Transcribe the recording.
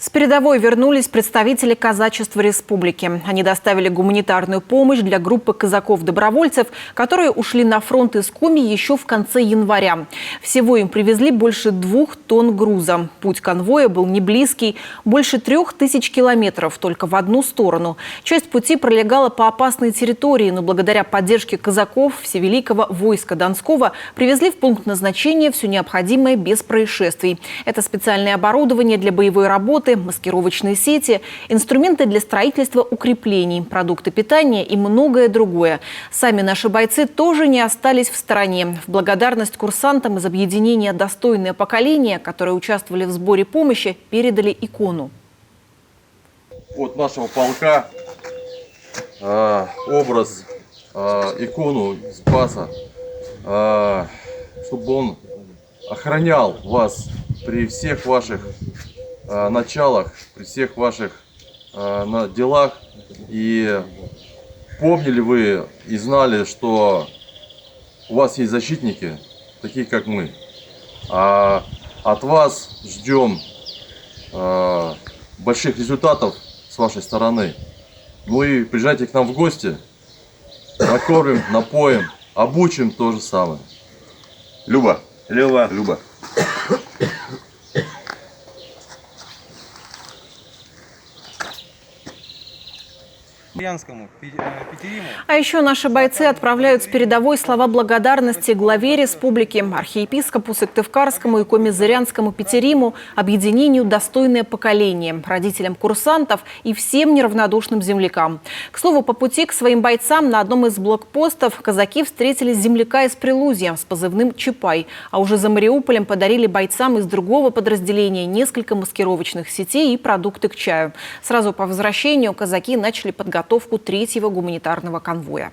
С передовой вернулись представители казачества республики. Они доставили гуманитарную помощь для группы казаков-добровольцев, которые ушли на фронт из Коми еще в конце января. Всего им привезли больше 2 тонн груза. Путь конвоя был не близкий, больше 3000 километров только в одну сторону. Часть пути пролегала по опасной территории, но благодаря поддержке казаков Всевеликого войска Донского привезли в пункт назначения все необходимое без происшествий. Это специальное оборудование для боевой работы, маскировочные сети, инструменты для строительства укреплений, продукты питания и многое другое. Сами наши бойцы тоже не остались в стороне. В благодарность курсантам из объединения «Достойное поколение», которые участвовали в сборе помощи, передали икону. От нашего полка образ, икону Спаса, чтобы он охранял вас при всех ваших началах, при всех ваших делах. И помнили вы и знали, что у вас есть защитники, такие как мы. А от вас ждем больших результатов с вашей стороны. Ну и приезжайте к нам в гости, накормим, напоим, обучим то же самое. Люба. Люба. Люба. А еще наши бойцы отправляют с передовой слова благодарности главе республики, архиепископу Сыктывкарскому и Коми-Зырянскому Петериму, объединению «Достойное поколение», родителям курсантов и всем неравнодушным землякам. К слову, по пути к своим бойцам на одном из блокпостов казаки встретили земляка из Прилузья с позывным «Чапай», а уже за Мариуполем подарили бойцам из другого подразделения несколько маскировочных сетей и продукты к чаю. Сразу по возвращению казаки начали подготовку 3-го гуманитарного конвоя.